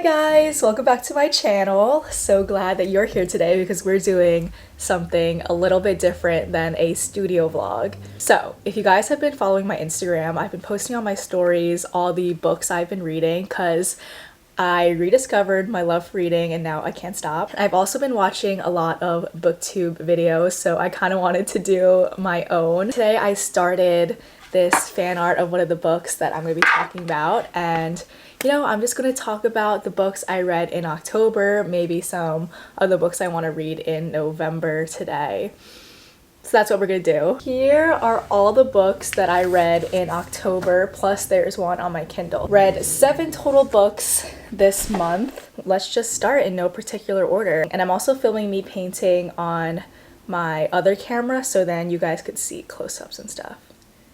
Hi guys, welcome back to my channel. So glad that you're here today because we're doing something a little bit different than a studio vlog. So if you guys have been following my Instagram, I've been posting on my stories all the books I've been reading because I rediscovered my love for reading and now I can't stop. I've also been watching a lot of booktube videos, so I kind of wanted to do my own. Today I started this fan art of one of the books that I'm going to be talking about, and I'm just going to talk about the books I read in October, maybe some of the books I want to read in November today. So that's what we're going to do. Here are all the books that I read in October, plus there's one on my Kindle. Read 7 total books this month. Let's just start in no particular order. And I'm also filming me painting on my other camera, so then you guys could see close-ups and stuff.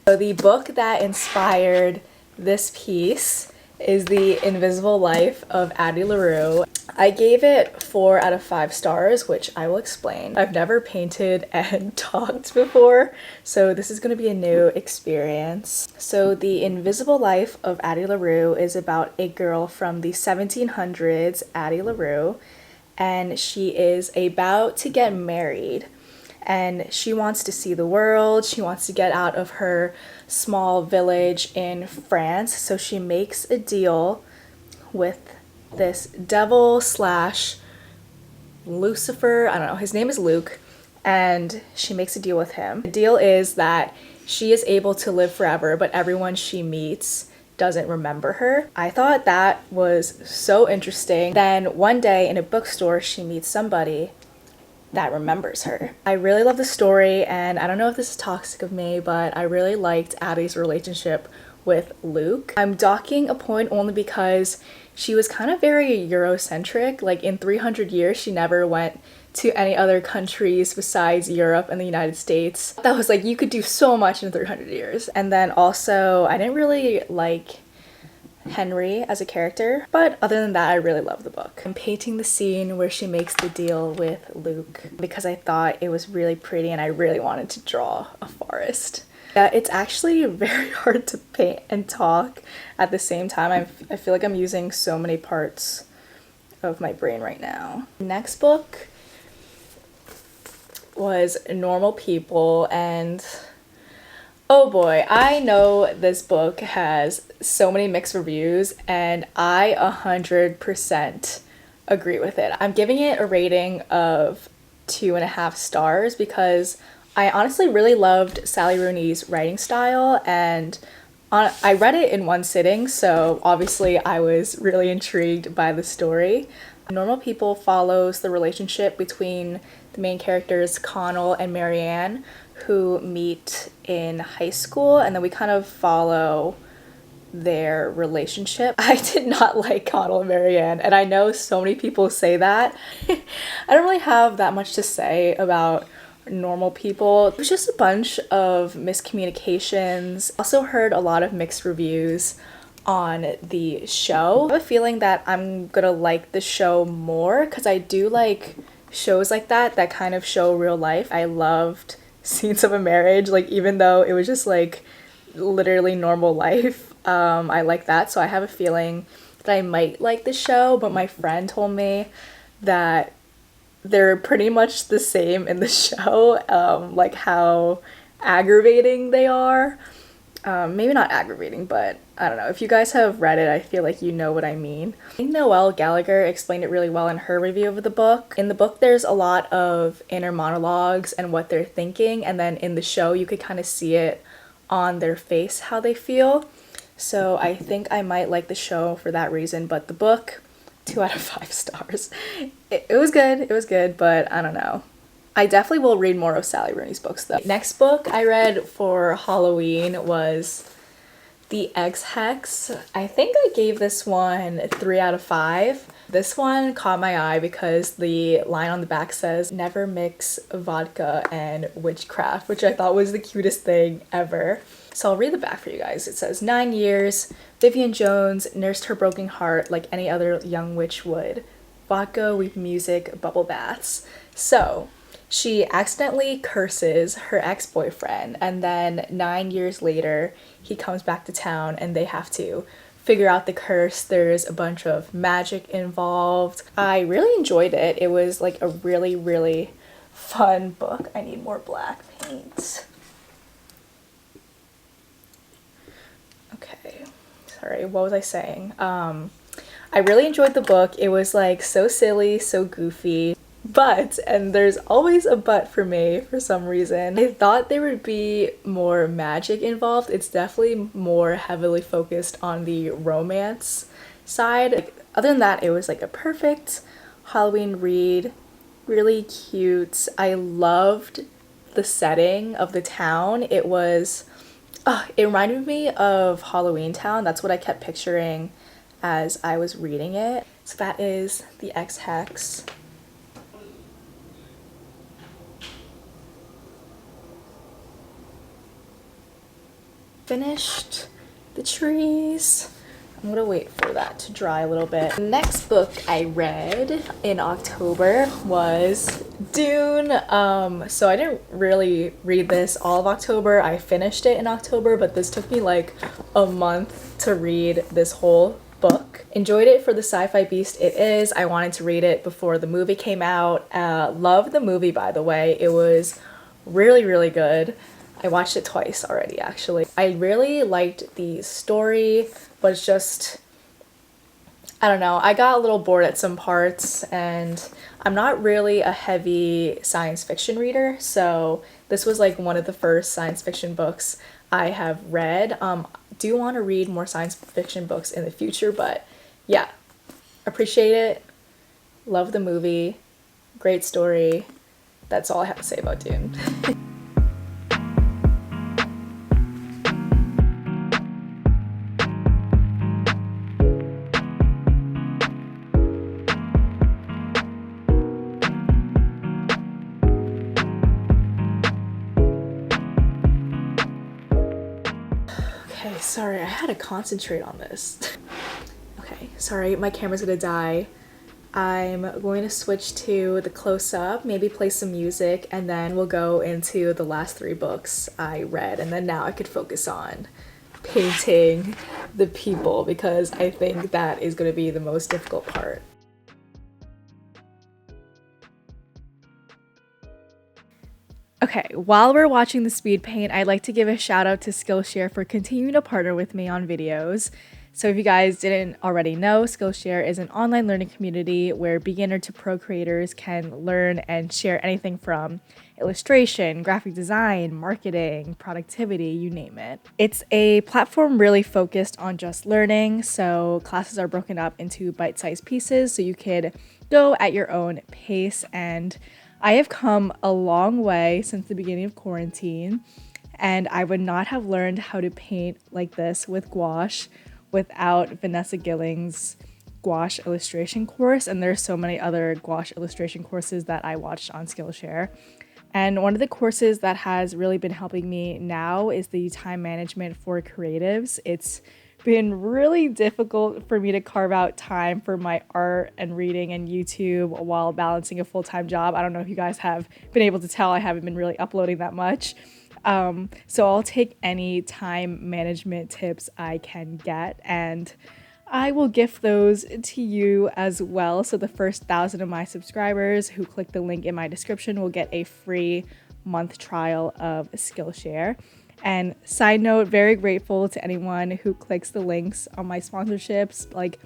So the book that inspired this piece is The Invisible Life of Addie Larue. I gave it 4 out of 5 stars, which I will explain. I've never painted and talked before, so this is going to be a new experience. So The Invisible Life of Addie Larue is about a girl from the 1700s, Addie Larue, and she is about to get married. And she wants to see the world, she wants to get out of her small village in France, so she makes a deal with this devil slash Lucifer, I don't know, his name is Luke, and she makes a deal with him. The deal is that she is able to live forever, but everyone she meets doesn't remember her. I thought that was so interesting. Then one day in a bookstore, she meets somebody that remembers her. I really love the story, and I don't know if this is toxic of me, but I really liked Addie's relationship with Luke. I'm docking a point only because she was kind of very Eurocentric. Like in 300 years, she never went to any other countries besides Europe and the United States. That was like, you could do so much in 300 years. And then also, I didn't really like Henry as a character, but other than that, I really love the book. I'm painting the scene where she makes the deal with Luke because I thought it was really pretty and I really wanted to draw a forest. Yeah, it's actually very hard to paint and talk at the same time. I feel like I'm using so many parts of my brain right now. Next book was Normal People, and oh boy, I know this book has so many mixed reviews and I 100% agree with it. I'm giving it a rating of 2.5 stars because I honestly really loved Sally Rooney's writing style, and I read it in one sitting, so obviously I was really intrigued by the story. Normal People follows the relationship between the main characters Connell and Marianne, who meet in high school, and then we kind of follow their relationship. I did not like Connell and Marianne, and I know so many people say that. I don't really have that much to say about Normal People. It was just a bunch of miscommunications. Also heard a lot of mixed reviews on the show. I have a feeling that I'm gonna like the show more because I do like shows like that kind of show real life. I loved Scenes of a Marriage, like even though it was just like literally normal life. I like that, so I have a feeling that I might like the show, but my friend told me that they're pretty much the same in the show, like how aggravating they are. Maybe not aggravating, but I don't know. If you guys have read it, I feel like you know what I mean. I think Noelle Gallagher explained it really well in her review of the book. In the book, there's a lot of inner monologues and what they're thinking, and then in the show, you could kind of see it on their face, how they feel. So I think I might like the show for that reason, but the book, 2 out of 5 stars. It was good, but I don't know. I definitely will read more of Sally Rooney's books though. Next book I read for Halloween was The X-Hex. I think I gave this one 3 out of 5. This one caught my eye because the line on the back says, "Never mix vodka and witchcraft," which I thought was the cutest thing ever. So I'll read the back for you guys. It says, 9 years, Vivian Jones nursed her broken heart like any other young witch would. Vodka with music, bubble baths. So she accidentally curses her ex-boyfriend, and then 9 years later, he comes back to town and they have to figure out the curse. There's a bunch of magic involved. I really enjoyed it. It was like a really, really fun book. I need more black paint. Okay, sorry, what was I saying? I really enjoyed the book. It was like so silly, so goofy. But, and there's always a but for me for some reason, I thought there would be more magic involved. It's definitely more heavily focused on the romance side. Like, other than that, it was like a perfect Halloween read, really cute. I loved the setting of the town. It was, it reminded me of Halloween Town. That's what I kept picturing as I was reading it. So that is the X-Hex. Finished the trees. I'm gonna wait for that to dry a little bit. The next book I read in October was Dune. So I didn't really read this all of October. I finished it in October, but this took me like a month to read this whole book. Enjoyed it for the sci-fi beast it is. I wanted to read it before the movie came out. Loved the movie, by the way. It was really, really good. I watched it twice already, actually. I really liked the story, but it's just, I don't know, I got a little bored at some parts, and I'm not really a heavy science fiction reader, so this was like one of the first science fiction books I have read. Do want to read more science fiction books in the future, but yeah, appreciate it. Love the movie. Great story. That's all I have to say about Dune. Okay, sorry, I had to concentrate on this. Okay, sorry, my camera's gonna die. I'm going to switch to the close-up, maybe play some music, and then we'll go into the last 3 books I read, and then now I could focus on painting the people, because I think that is going to be the most difficult part. Okay, while we're watching the speed paint, I'd like to give a shout out to Skillshare for continuing to partner with me on videos. So if you guys didn't already know, Skillshare is an online learning community where beginner to pro creators can learn and share anything from illustration, graphic design, marketing, productivity, you name it. It's a platform really focused on just learning, so classes are broken up into bite-sized pieces so you could go at your own pace, and I have come a long way since the beginning of quarantine, and I would not have learned how to paint like this with gouache without Vanessa Gilling's gouache illustration course, and there's so many other gouache illustration courses that I watched on Skillshare. And one of the courses that has really been helping me now is the time management for creatives. It's been really difficult for me to carve out time for my art and reading and YouTube while balancing a full-time job. I don't know if you guys have been able to tell, I haven't been really uploading that much. So I'll take any time management tips I can get, and I will gift those to you as well. So the first 1,000 of my subscribers who click the link in my description will get a free month trial of Skillshare. And side note, very grateful to anyone who clicks the links on my sponsorships. Like,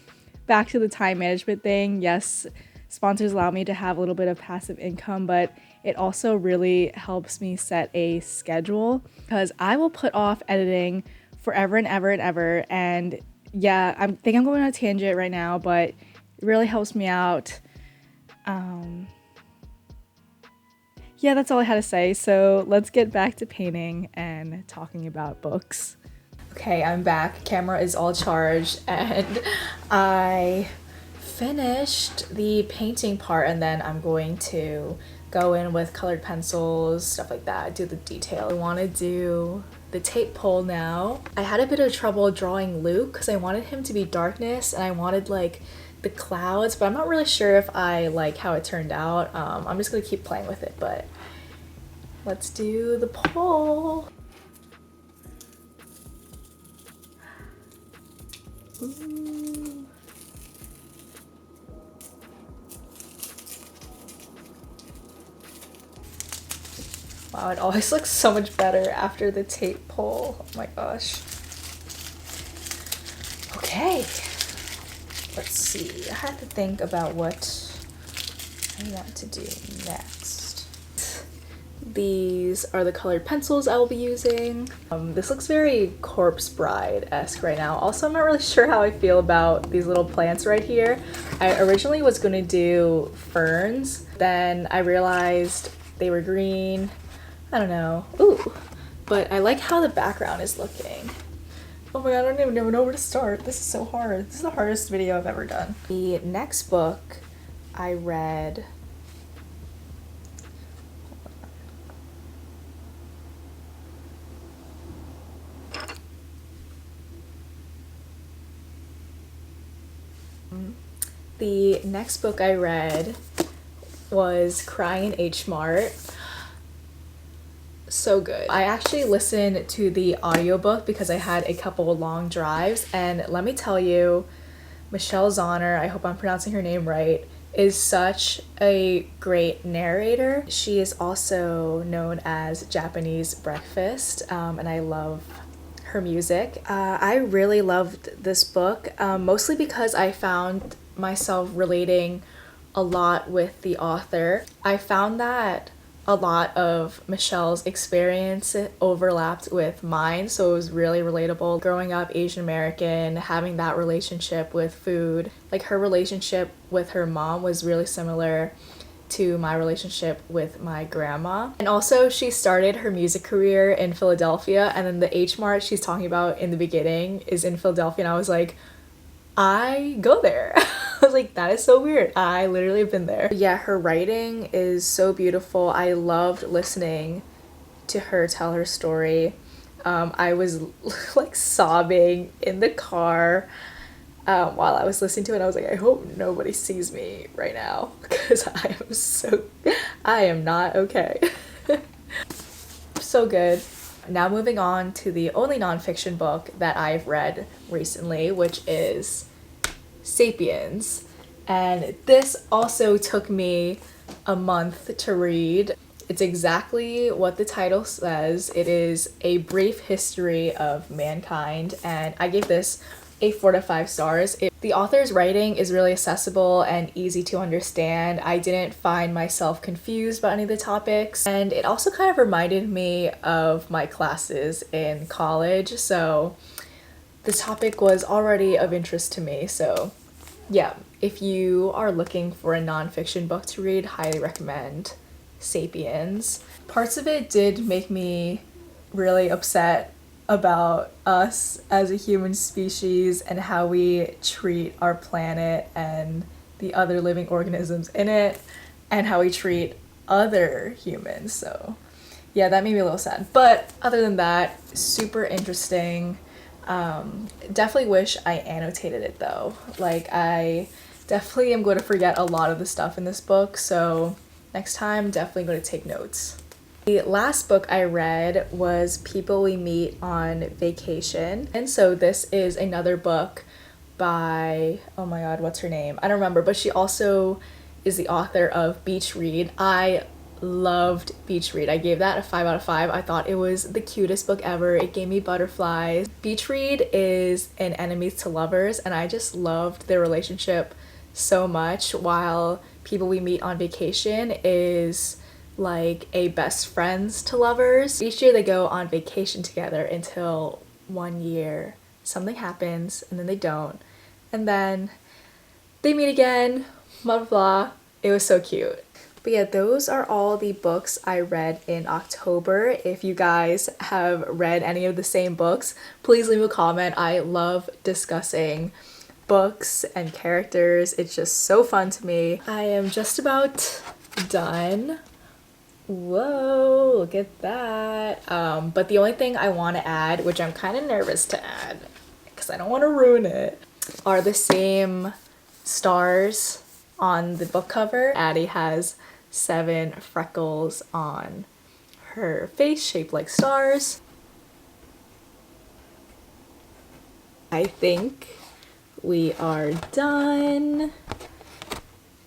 back to the time management thing, yes, sponsors allow me to have a little bit of passive income, but it also really helps me set a schedule, because I will put off editing forever and ever and ever. And yeah, I think I'm going on a tangent right now, but it really helps me out. Yeah, that's all I had to say. So let's get back to painting and talking about books. Okay, I'm back. Camera is all charged, and I finished the painting part, and then I'm going to go in with colored pencils, stuff like that, do the detail. I want to do the tape pull now. I had a bit of trouble drawing Luke because I wanted him to be darkness, and I wanted like the clouds, but I'm not really sure if I like how it turned out. I'm just gonna keep playing with it, but let's do the pull. Ooh. Wow, it always looks so much better after the tape pull. Oh my gosh. Okay. Let's see. I had to think about what I want to do next. These are the colored pencils I will be using. This looks very Corpse Bride-esque right now. Also, I'm not really sure how I feel about these little plants right here. I originally was going to do ferns, then I realized they were green. I don't know. Ooh, but I like how the background is looking. Oh my god, I don't even know where to start. This is so hard. This is the hardest video I've ever done. The next book I read was Crying H Mart. So good. I actually listened to the audiobook because I had a couple long drives, and let me tell you, Michelle Zauner, I hope I'm pronouncing her name right, is such a great narrator. She is also known as Japanese Breakfast, and I love her music. I really loved this book, mostly because I found myself relating a lot with the author. I found that a lot of Michelle's experience overlapped with mine, so it was really relatable. Growing up Asian American, having that relationship with food, like her relationship with her mom was really similar to my relationship with my grandma. And also she started her music career in Philadelphia, and then the H Mart she's talking about in the beginning is in Philadelphia, and I was like, I go there. I was like, that is so weird. I literally have been there. Yeah, her writing is so beautiful. I loved listening to her tell her story. I was like sobbing in the car while I was listening to it. I was like, I hope nobody sees me right now because I am not okay. So good. Now moving on to the only nonfiction book that I've read recently, which is Sapiens. And this also took me a month to read. It's exactly what the title says. It is a brief history of mankind, and I gave this a 4 to 5 stars. The author's writing is really accessible and easy to understand. I didn't find myself confused about any of the topics, and it also kind of reminded me of my classes in college, so the topic was already of interest to me. So yeah, if you are looking for a nonfiction book to read, highly recommend Sapiens. Parts of it did make me really upset about us as a human species and how we treat our planet and the other living organisms in it, and how we treat other humans. So yeah, that made me a little sad. But other than that, super interesting. Definitely wish I annotated it though. Like, I definitely am going to forget a lot of the stuff in this book, so next time definitely going to take notes. The last book I read was People We Meet on Vacation, and so this is another book by, oh my god, what's her name? I don't remember, but she also is the author of Beach Read. I loved Beach Read. I gave that a 5 out of 5. I thought it was the cutest book ever. It gave me butterflies. Beach Read is an enemies to lovers, and I just loved their relationship so much, while People We Meet on Vacation is like a best friends to lovers. Each year they go on vacation together until one year something happens and then they don't, and then they meet again, blah blah blah. It was so cute. But yeah, those are all the books I read in October. If you guys have read any of the same books, please leave a comment. I love discussing books and characters. It's just so fun to me. I am just about done. Whoa, look at that. But the only thing I want to add, which I'm kind of nervous to add because I don't want to ruin it, are the same stars on the book cover. Addie has 7 freckles on her face shaped like stars. I think we are done.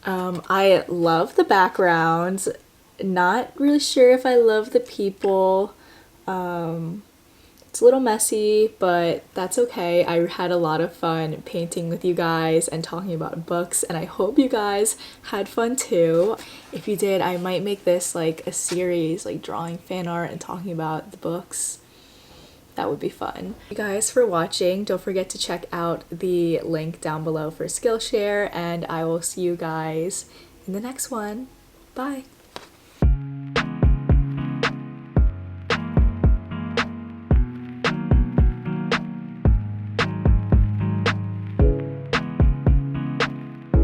I love the backgrounds. Not really sure if I love the people. It's a little messy, but that's okay. I had a lot of fun painting with you guys and talking about books, and I hope you guys had fun too. If you did, I might make this like a series, like drawing fan art and talking about the books. That would be fun. Thank you guys for watching. Don't forget to check out the link down below for Skillshare, and I will see you guys in the next one. Bye!